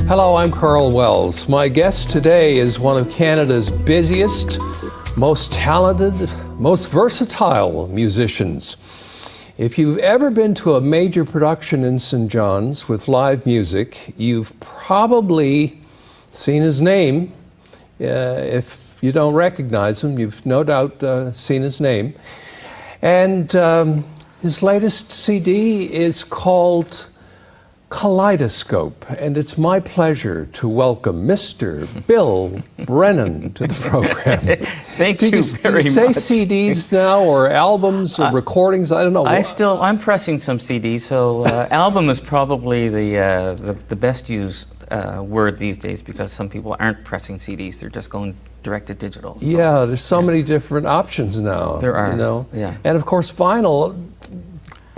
Hello, I'm Karl Wells. My guest today is one of Canada's busiest, most talented, most versatile musicians. If you've ever been to a major production in St. John's with live music, you've probably seen his name. If you don't recognize him, you've no doubt seen his name. And his latest CD is called Kaleidoscope, and it's my pleasure to welcome Mr. Bill Brennan to the program. Thank you very much. Do you say CDs now, or albums, or recordings? I don't know. I'm pressing some CDs, so album is probably the best used word these days, because some people aren't pressing CDs; they're just going direct to digital. So. Yeah, there's so many different options now. There are. You know? Yeah. And of course,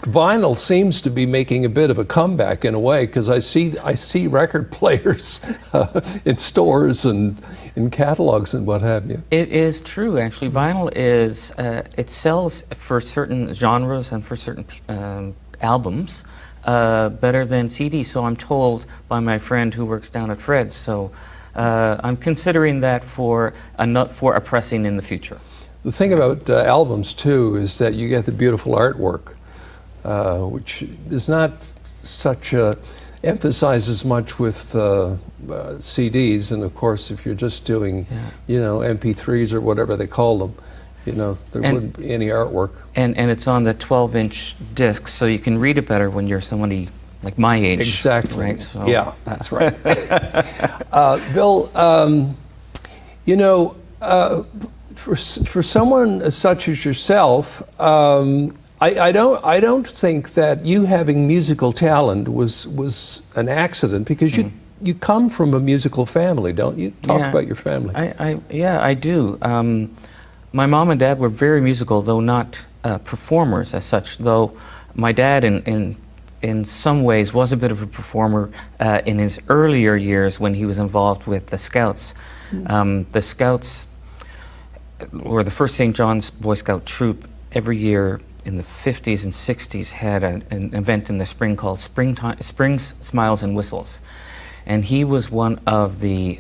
Vinyl seems to be making a bit of a comeback in a way, because I see record players in stores and in catalogs and what have you. It is true, actually. Vinyl is it sells for certain genres and for certain albums better than CDs. So I'm told by my friend who works down at Fred's. So I'm considering that for a pressing in the future. The thing about albums too is that you get the beautiful artwork. Which is not such emphasized as much with CDs, and of course if you're just doing MP3s or whatever they call them, there wouldn't be any artwork. And it's on the 12-inch disc, so you can read it better when you're somebody like my age. Exactly. Right? So. Yeah, that's right. Bill, for someone such as yourself, I don't think that you having musical talent was an accident, because you come from a musical family, don't you? Talk about your family. I do. My mom and dad were very musical, though not performers as such. Though my dad, in some ways, was a bit of a performer in his earlier years when he was involved with the Scouts. The Scouts, or the first St. John's Boy Scout troop, every year in the 50s and 60s had an event in the spring called Springs, Smiles and Whistles. And he was one of the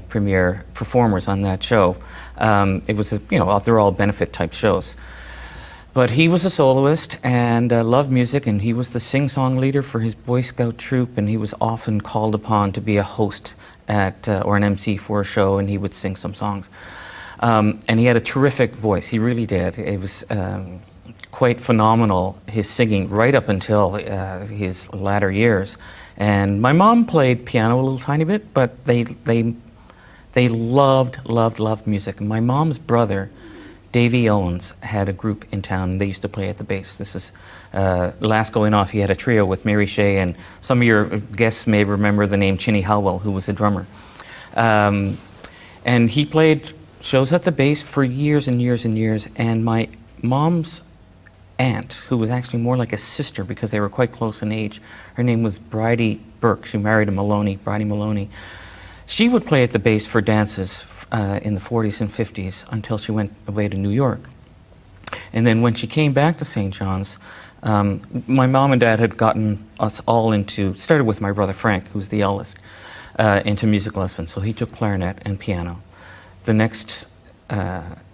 premier performers on that show. It was, they're all benefit type shows. But he was a soloist and loved music, and he was the sing-song leader for his Boy Scout troop, and he was often called upon to be a host or an MC for a show, and he would sing some songs. And he had a terrific voice, he really did. It was quite phenomenal, his singing, right up until his latter years. And my mom played piano a little tiny bit, but they loved music. And my mom's brother, Davy Owens, had a group in town, and they used to play at the bass. This is last going off. He had a trio with Mary Shea, and some of your guests may remember the name Chinny Howell, who was the drummer. And he played shows at the bass for years and years and years. And my mom's aunt, who was actually more like a sister because they were quite close in age, her name was Bridie Burke. She married a Maloney, Bridie Maloney. She would play at the bass for dances in the 40s and 50s until she went away to New York. And then when she came back to St. John's, my mom and dad had gotten us all started with my brother Frank, who's the eldest, into music lessons. So he took clarinet and piano. The next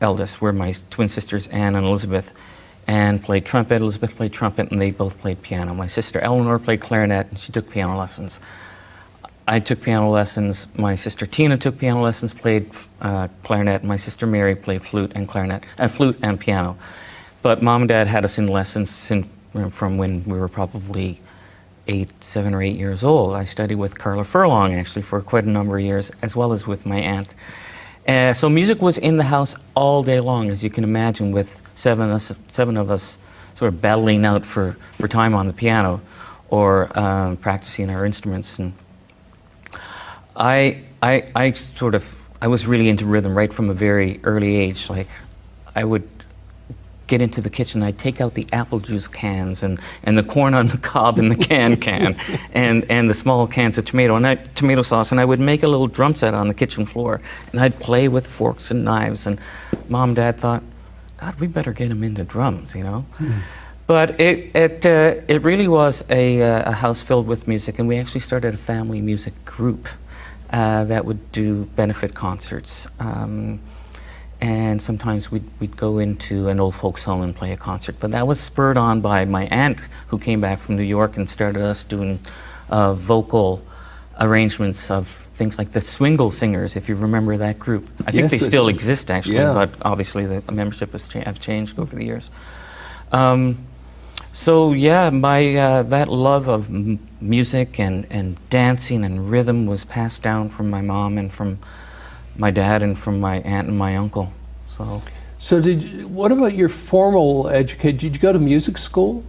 eldest were my twin sisters, Anne and Elizabeth, and played trumpet. Elizabeth played trumpet, and they both played piano. My sister Eleanor played clarinet, and she took piano lessons. I took piano lessons. My sister Tina took piano lessons, played clarinet. My sister Mary played flute and clarinet, flute and piano. But Mom and Dad had us in lessons from when we were probably 7 or 8 years old. I studied with Karl Furlong, actually, for quite a number of years, as well as with my aunt. So music was in the house all day long, as you can imagine, with seven of us sort of battling out for time on the piano or practicing our instruments. And I was really into rhythm right from a very early age. Like, I would get into the kitchen, I'd take out the apple juice cans and the corn on the cob in the can and the small cans of tomato sauce, and I would make a little drum set on the kitchen floor, and I'd play with forks and knives, and Mom and Dad thought, God, we better get him into drums, you know? But it really was a house filled with music, and we actually started a family music group that would do benefit concerts. And sometimes we'd go into an old folks home and play a concert. But that was spurred on by my aunt, who came back from New York and started us doing vocal arrangements of things like the Swingle Singers, if you remember that group. I think they still exist, actually, but obviously the membership have changed over the years. So yeah, my that love of music and dancing and rhythm was passed down from my mom and from my dad and from my aunt and my uncle. So what about your formal education? Did you go to music school?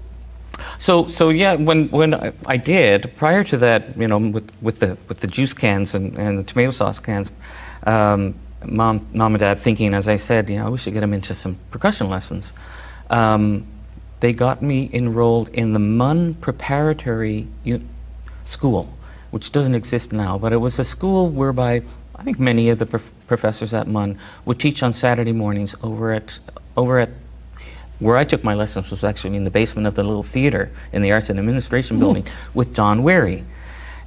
So yeah, when I did, prior to that, you know, with the juice cans and the tomato sauce cans, mom and dad thinking, as I said, you know, we should get them into some percussion lessons. They got me enrolled in the MUN Preparatory School, which doesn't exist now, but it was a school whereby I think many of the professors at MUN would teach on Saturday mornings over at where I took my lessons, was actually in the basement of the little theater in the Arts and Administration building with Don Wary.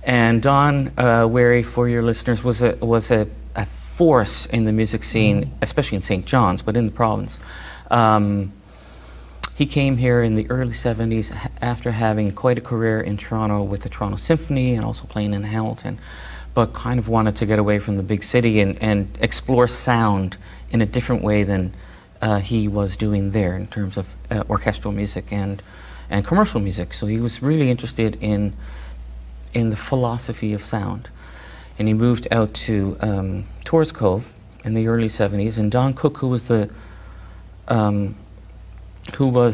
And Don Wary, for your listeners, was a force in the music scene, especially in St. John's, but in the province. He came here in the early 70s after having quite a career in Toronto with the Toronto Symphony and also playing in Hamilton, but kind of wanted to get away from the big city and explore sound in a different way than he was doing there in terms of orchestral music and commercial music. So he was really interested in the philosophy of sound. And he moved out to Torres Cove in the early 70s, and Don Cook, who was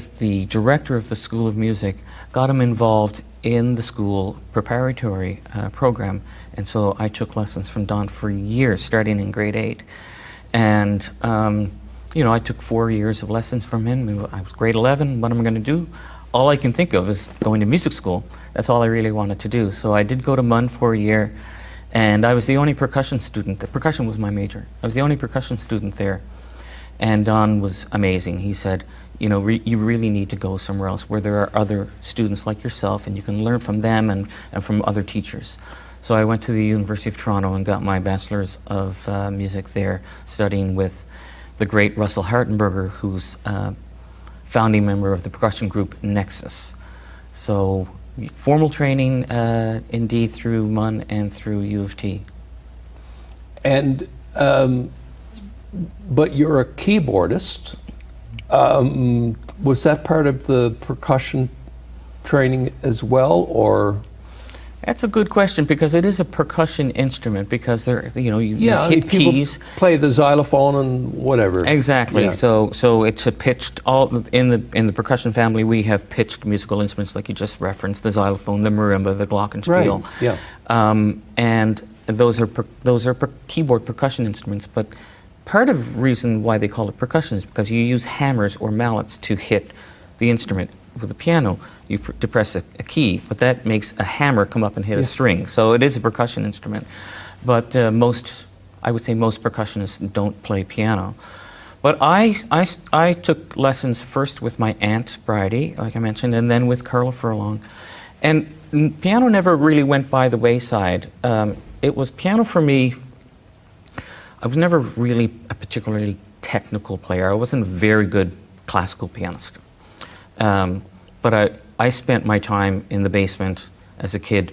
the director of the School of Music, got him involved in the school preparatory program. And so I took lessons from Don for years, starting in grade 8. And you know, I took 4 years of lessons from him. I was grade 11. What am I going to do? All I can think of is going to music school. That's all I really wanted to do. So I did go to MUN for a year, and I was the only percussion student. The percussion was my major. I was the only percussion student there. And Don was amazing. He said, you know, you really need to go somewhere else where there are other students like yourself, and you can learn from them and from other teachers. So I went to the University of Toronto and got my Bachelor's of Music there, studying with the great Russell Hartenberger, who's founding member of the percussion group Nexus. So formal training indeed through MUN and through U of T. And but you're a keyboardist. Was that part of the percussion training as well, or? That's a good question, because it is a percussion instrument, because there, you know, you hit keys. Play the xylophone and whatever. Exactly. Yeah. So it's a pitched, all in the percussion family we have pitched musical instruments like you just referenced, the xylophone, the marimba, the glockenspiel. Right. Yeah. And those are keyboard percussion instruments, but part of the reason why they call it percussion is because you use hammers or mallets to hit the instrument. With the piano, you depress a key, but that makes a hammer come up and hit a string. So it is a percussion instrument. But I would say most percussionists don't play piano. But I took lessons first with my aunt, Bridie, like I mentioned, and then with Karl Furlong. And piano never really went by the wayside. It was piano for me. I was never really a particularly technical player. I wasn't a very good classical pianist. But I spent my time in the basement as a kid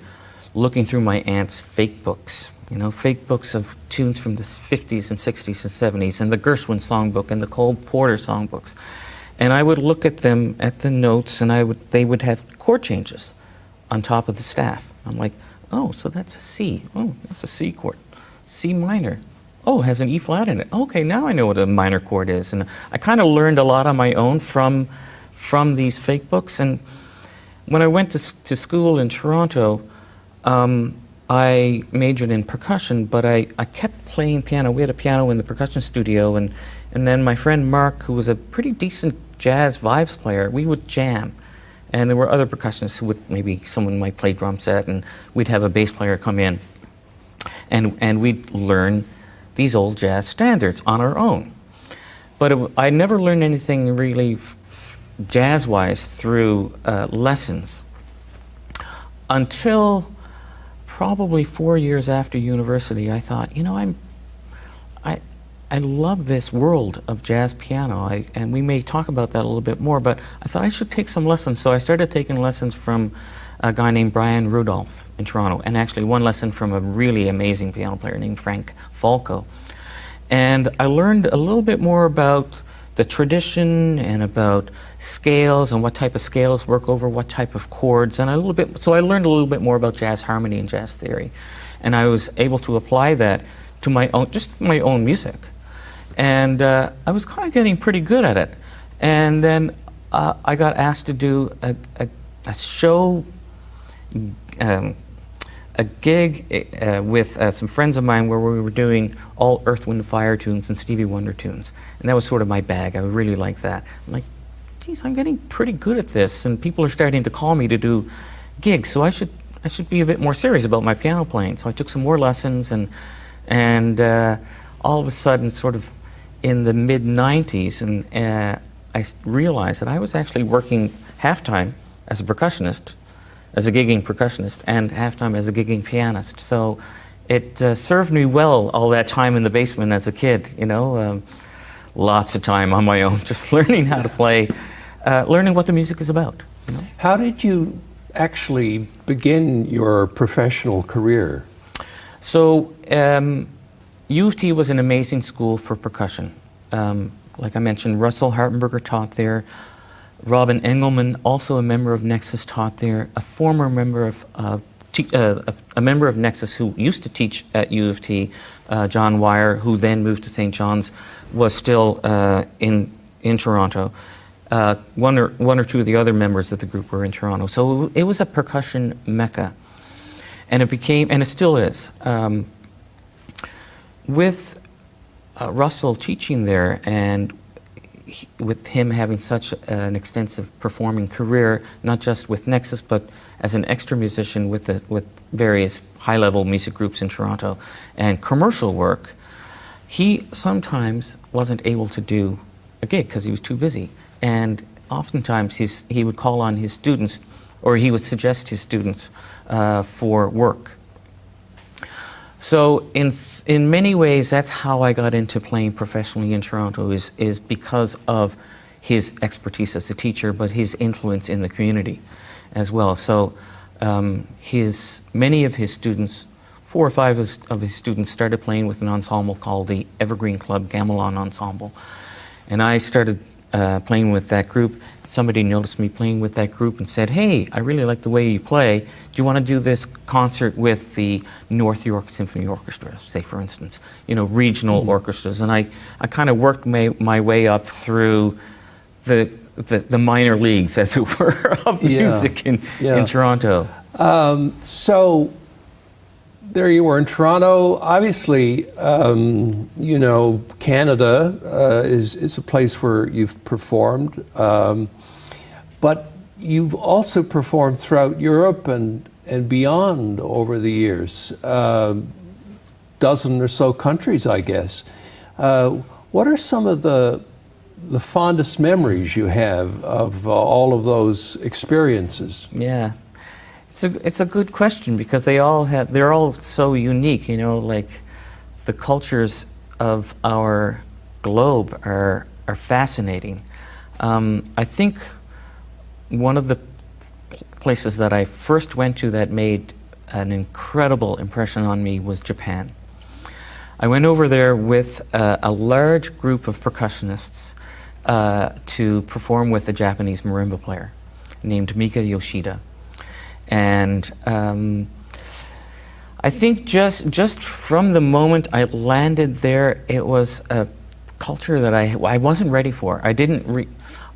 looking through my aunt's fake books, you know, fake books of tunes from the 50s and 60s and 70s, and the Gershwin songbook and the Cole Porter songbooks. And I would look at them, at the notes, and they would have chord changes on top of the staff. I'm like, oh, so that's a C. Oh, that's a C chord. C minor. Oh, it has an E flat in it. Okay, now I know what a minor chord is. And I kind of learned a lot on my own from these fake books. And when I went to school in Toronto, I majored in percussion, but I kept playing piano. We had a piano in the percussion studio, and then my friend Mark, who was a pretty decent jazz vibes player, we would jam. And there were other percussionists who would, maybe someone might play drum set, and we'd have a bass player come in, and we'd learn these old jazz standards on our own. But I never learned anything really jazz-wise through lessons until probably 4 years after university, I thought, you know, I love this world of jazz piano, and we may talk about that a little bit more, but I thought I should take some lessons. So I started taking lessons from a guy named Brian Rudolph in Toronto, and actually one lesson from a really amazing piano player named Frank Falco. And I learned a little bit more about the tradition and about scales and what type of scales work over what type of chords, and so I learned a little bit more about jazz harmony and jazz theory. And I was able to apply that to my own music. And I was kind of getting pretty good at it. And then I got asked to do a show, a gig with some friends of mine where we were doing all Earth, Wind, and Fire tunes and Stevie Wonder tunes. And that was sort of my bag. I really liked that. I'm like, geez, I'm getting pretty good at this, and people are starting to call me to do gigs, so I should be a bit more serious about my piano playing. So I took some more lessons, and all of a sudden, sort of in the mid-90s, and I realized that I was actually working half-time as a percussionist, as a gigging percussionist, and half-time as a gigging pianist. So it served me well all that time in the basement as a kid, you know, lots of time on my own, just learning how to play, learning what the music is about, you know. How did you actually begin your professional career? So U of T was an amazing school for percussion. Like I mentioned, Russell Hartenberger taught there. Robin Engelman, also a member of Nexus, taught there. A former member of a member of Nexus who used to teach at U of T, John Wire, who then moved to St. John's, was still in Toronto. One or two of the other members of the group were in Toronto. So it was a percussion mecca, and it still is. With Russell teaching there, and with him having such an extensive performing career, not just with Nexus, but as an extra musician with various high-level music groups in Toronto and commercial work, he sometimes wasn't able to do a gig because he was too busy. And oftentimes he would call on his students, or he would suggest his students for work. So in many ways, that's how I got into playing professionally in Toronto, is because of his expertise as a teacher, but his influence in the community as well. So many of his students, 4 or 5 of his students, started playing with an ensemble called the Evergreen Club Gamelan Ensemble. And I started playing with that group. Somebody noticed me playing with that group and said, "Hey, I really like the way you play. Do you want to do this concert with the North York Symphony Orchestra," say, for instance, you know, regional orchestras? And I kind of worked my way up through the minor leagues, as it were, of music in Toronto. So there you were in Toronto. Obviously, you know, Canada is a place where you've performed, but you've also performed throughout Europe and beyond over the years, dozen or so countries, I guess. What are some of the fondest memories you have of all of those experiences? Yeah. It's a good question, because they're all so unique, you know, like the cultures of our globe are fascinating. I think one of the places that I first went to that made an incredible impression on me was Japan. I went over there with a large group of percussionists to perform with a Japanese marimba player named Mika Yoshida. And I think just from the moment I landed there, it was a culture that I wasn't ready for.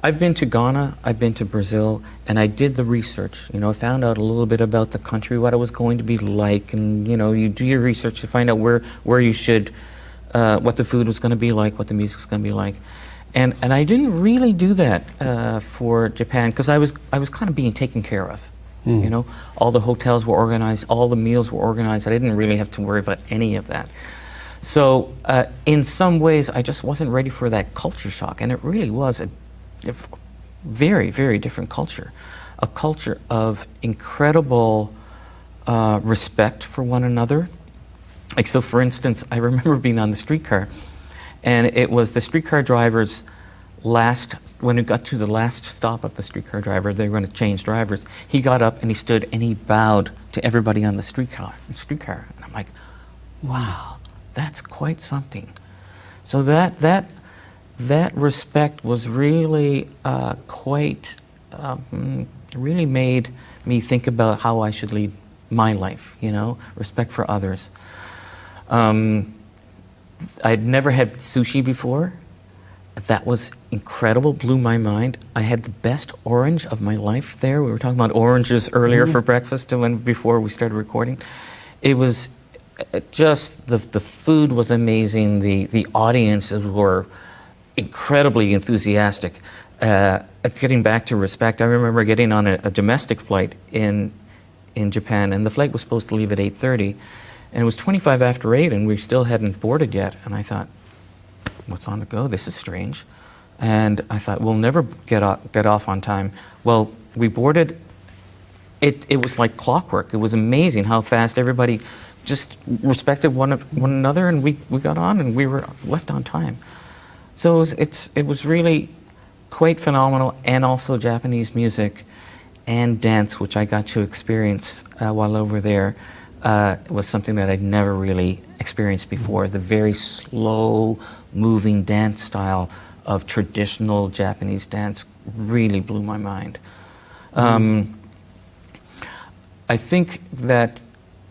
I've been to Ghana, I've been to Brazil, and I did the research. You know, I found out a little bit about the country, what it was going to be like, and you know, you do your research to find out where you should, what the food was going to be like, what the music's going to be like. And I didn't really do that for Japan, because I was kind of being taken care of. You know, all the hotels were organized, all the meals were organized. I didn't really have to worry about any of that. So in some ways, I just wasn't ready for that culture shock. And it really was a very, very different culture. A culture of incredible respect for one another. Like, so for instance, I remember being on the streetcar, and it was the streetcar driver's when we got to the last stop of the streetcar driver, they were going to change drivers. He got up and he stood and he bowed to everybody on the streetcar. And I'm like, wow, that's quite something. So that respect was really really made me think about how I should lead my life, you know, respect for others. I'd never had sushi before. That was incredible, blew my mind. I had the best orange of my life there. We were talking about oranges earlier for breakfast before we started recording. It was just, the food was amazing. The audiences were incredibly enthusiastic. Getting back to respect, I remember getting on a domestic flight in Japan, and the flight was supposed to leave at 8:30, and it was 25 after 8, and we still hadn't boarded yet. And I thought, what's on to go? This is strange. And I thought, we'll never get off on time. Well, we boarded. It was like clockwork. It was amazing how fast everybody just respected one another, and we got on, and we were left on time. So it was really quite phenomenal, and also Japanese music and dance, which I got to experience while over there. Was something that I'd never really experienced before. The very slow moving dance style of traditional Japanese dance really blew my mind. I think that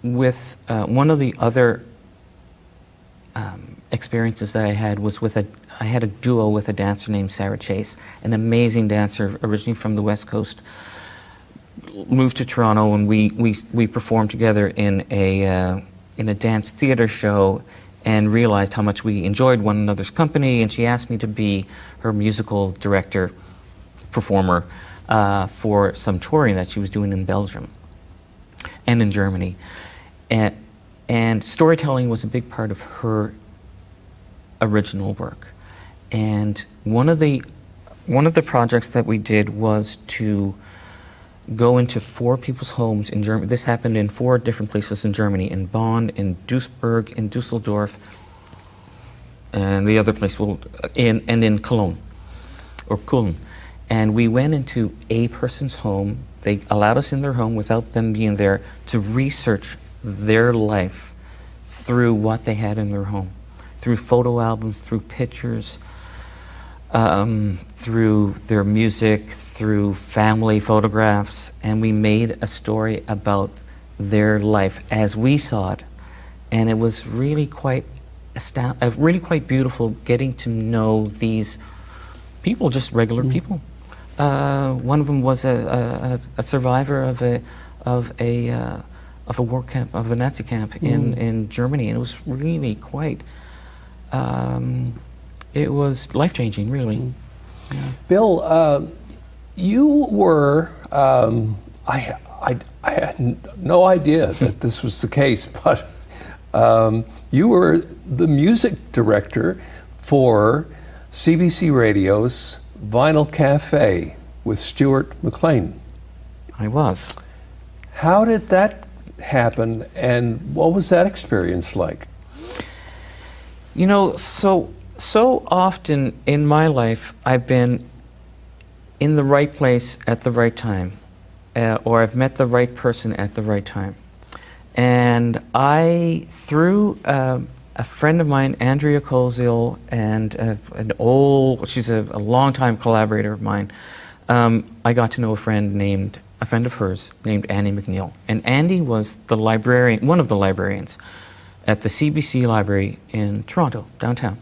with one of the other experiences that I had was I had a duo with a dancer named Sarah Chase, an amazing dancer originally from the West Coast. Moved to Toronto, and we performed together in a dance theater show, and realized how much we enjoyed one another's company. And she asked me to be her musical director, performer, for some touring that she was doing in Belgium and in Germany. And storytelling was a big part of her original work. And one of the projects that we did was to go into 4 people's homes in Germany. This happened in 4 different places in Germany, in Bonn, in Duisburg, in Dusseldorf, and the other place, in Cologne, or Köln. And we went into a person's home. They allowed us in their home without them being there to research their life through what they had in their home, through photo albums, through pictures, through their music, through family photographs, and we made a story about their life as we saw it. And it was really quite beautiful getting to know these people, just regular people. One of them was a survivor of a war camp, of a Nazi camp in Germany, and it was really quite. It was life-changing, really. Yeah. Bill, you were, I had no idea that this was the case, but you were the music director for CBC Radio's Vinyl Cafe with Stuart McLean. I was. How did that happen, and what was that experience like? You know, so often in my life, I've been in the right place at the right time, or I've met the right person at the right time. And through a friend of mine, Andrea Koziel, and she's a longtime collaborator of mine, I got to know a friend of hers named Andy McNeil. And Andy was the librarian, one of the librarians at the CBC Library in Toronto, downtown.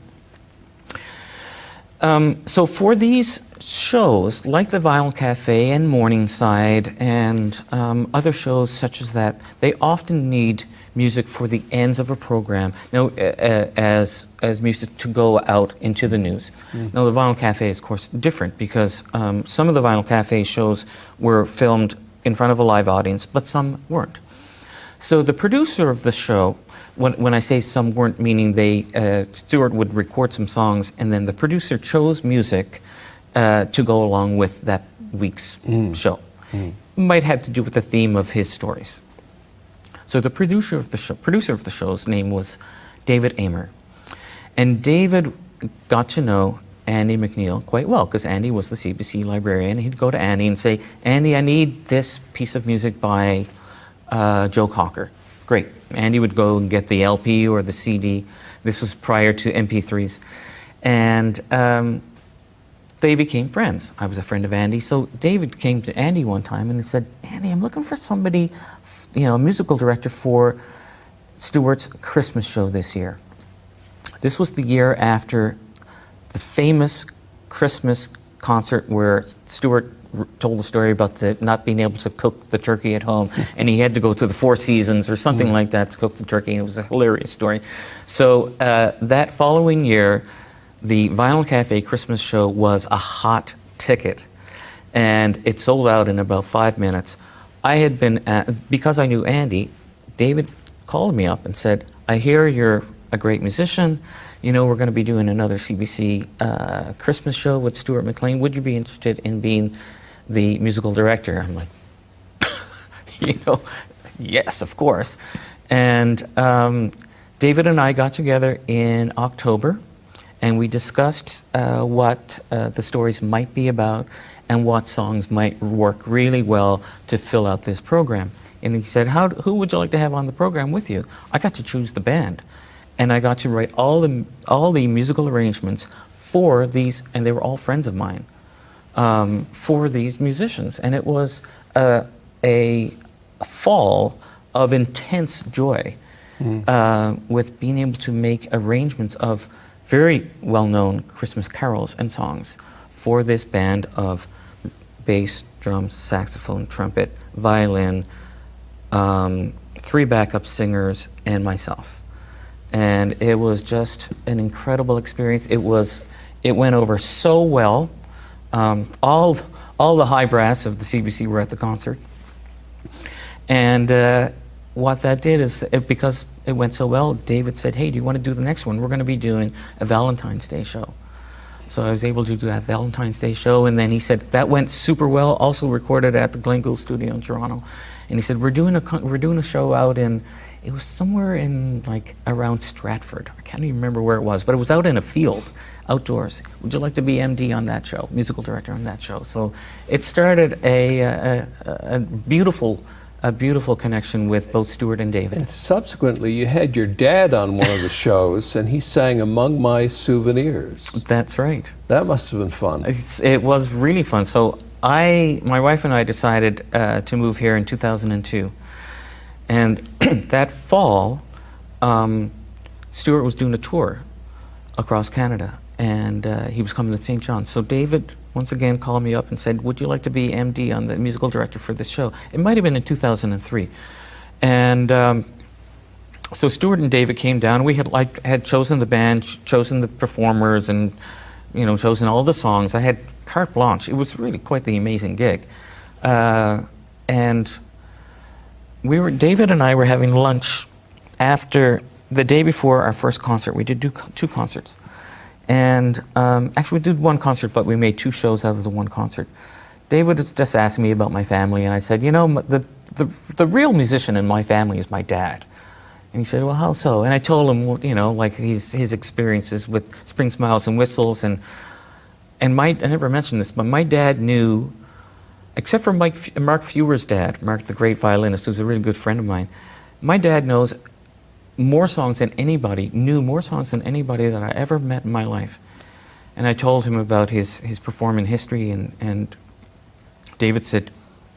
So for these shows, like the Vinyl Cafe and Morningside and other shows such as that, they often need music for the ends of a program, as music to go out into the news. Now the Vinyl Cafe is of course different, because some of the Vinyl Cafe shows were filmed in front of a live audience, but some weren't. So the producer of the show, when I say some weren't, meaning Stuart would record some songs, and then the producer chose music to go along with that week's show. Might have to do with the theme of his stories. So the producer of the show's name was David Amer. And David got to know Andy McNeil quite well, because Andy was the CBC librarian. He'd go to Andy and say, Andy, I need this piece of music by Joe Cocker. Great. Andy would go and get the LP or the CD. This was prior to MP3s. And they became friends. I was a friend of Andy. So David came to Andy one time and he said, Andy, I'm looking for somebody, a musical director for Stewart's Christmas show this year. This was the year after the famous Christmas concert where Stewart told the story about not being able to cook the turkey at home, and he had to go to the Four Seasons or something like that to cook the turkey, and it was a hilarious story. So that following year, the Vinyl Cafe Christmas show was a hot ticket, and it sold out in about 5 minutes. I had been, because I knew Andy, David called me up and said, I hear you're a great musician. We're going to be doing another CBC Christmas show with Stuart McLean. Would you be interested in being the musical director? I'm like, yes, of course. And David and I got together in October, and we discussed what the stories might be about and what songs might work really well to fill out this program. And he said, who would you like to have on the program with you? I got to choose the band. And I got to write all the musical arrangements for these, and they were all friends of mine, for these musicians. And it was a fall of intense joy with being able to make arrangements of very well-known Christmas carols and songs for this band of bass, drums, saxophone, trumpet, violin, 3 backup singers, and myself. And it was just an incredible experience. It went over so well. All the high brass of the CBC were at the concert. And what that did is, because it went so well, David said, hey, do you want to do the next one? We're going to be doing a Valentine's Day show. So I was able to do that Valentine's Day show, and then he said, that went super well, also recorded at the Glencoe studio in Toronto. And he said, we're doing a show out in, it was somewhere in around Stratford. I can't even remember where it was, but it was out in a field, outdoors. Would you like to be MD on that show, musical director on that show? So it started a beautiful connection with both Stuart and David. And subsequently, you had your dad on one of the shows, and he sang Among My Souvenirs. That's right. That must have been fun. It was really fun. So my wife and I decided to move here in 2002. And that fall, Stuart was doing a tour across Canada, and he was coming to St. John's. So David, once again, called me up and said, would you like to be MD on the musical director for this show? It might have been in 2003. And so Stuart and David came down. We had chosen the band, chosen the performers, and chosen all the songs. I had carte blanche. It was really quite the amazing gig. And David and I were having lunch after the day before our first concert. We did 2 concerts. And actually we did 1 concert, but we made 2 shows out of the 1 concert. David was just asking me about my family, and I said, the real musician in my family is my dad. And he said, well, how so? And I told him, his experiences with Spring Smiles and Whistles, and I never mentioned this, but my dad knew, except for Mark Fewer's dad, Mark the great violinist, who's a really good friend of mine, my dad knows more songs than anybody that I ever met in my life. And I told him about his performing history, and David said,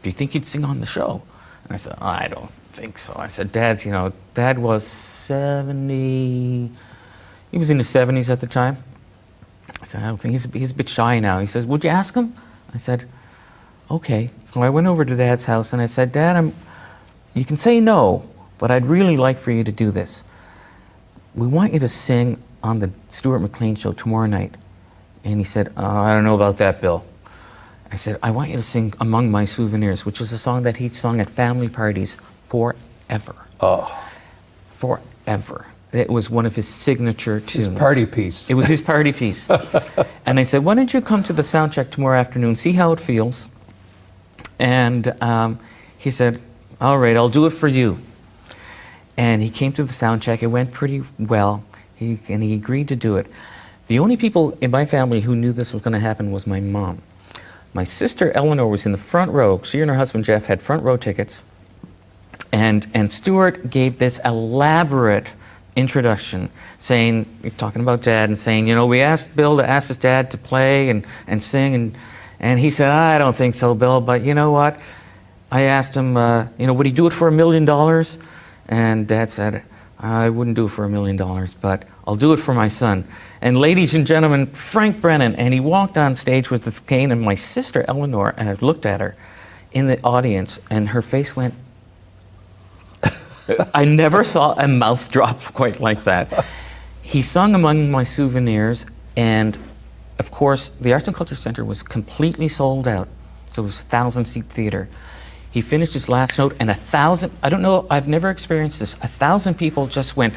do you think he'd sing on the show? And I said, I don't think so. I said, Dad was 70, he was in his 70s at the time. I said, I don't think, he's a bit shy now. He says, would you ask him? I said, okay. So I went over to Dad's house and I said, Dad, you can say no, but I'd really like for you to do this. We want you to sing on the Stuart McLean show tomorrow night. And he said, I don't know about that, Bill. I said, I want you to sing Among My Souvenirs, which is a song that he'd sung at family parties forever. Oh. Forever. It was one of his signature tunes. His party piece. It was his party piece. And I said, why don't you come to the sound check tomorrow afternoon, see how it feels. And he said, all right, I'll do it for you. And he came to the sound check. It went pretty well. And he agreed to do it. The only people in my family who knew this was going to happen was my mom. My sister Eleanor was in the front row. She and her husband Jeff had front row tickets. And Stuart gave this elaborate introduction, saying, talking about Dad, and saying, you know, we asked Bill to ask his dad to play and sing, and he said, I don't think so, Bill, but you know what? I asked him, you know, would he do it for $1 million? And Dad said, I wouldn't do it for $1 million, but I'll do it for my son. And ladies and gentlemen, Frank Brennan, and he walked on stage with his cane, and my sister Eleanor, and I looked at her in the audience, and her face went, I never saw a mouth drop quite like that. He sung Among My Souvenirs, and of course, the Arts and Culture Center was completely sold out. So it was a 1,000-seat theater. He finished his last note, and 1,000, I don't know, I've never experienced this, 1,000 people just went,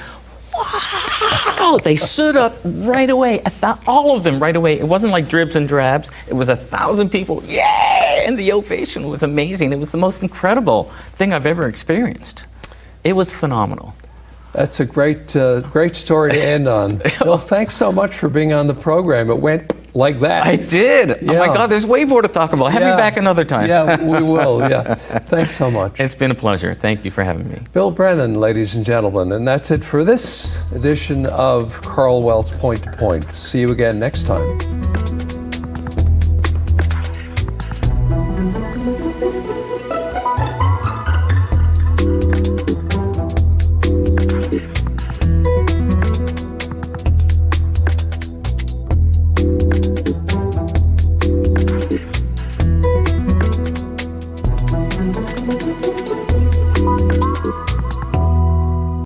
wow! They stood up right away, all of them right away. It wasn't like dribs and drabs. It was 1,000 people, yay! And the ovation was amazing. It was the most incredible thing I've ever experienced. It was phenomenal. That's a great story to end on. Well, thanks so much for being on the program. It went like that. I did. Yeah. Oh my God, there's way more to talk about. Have me back another time. Yeah, we will. Yeah. Thanks so much. It's been a pleasure. Thank you for having me. Bill Brennan, ladies and gentlemen. And that's it for this edition of Karl Wells Point to Point. See you again next time.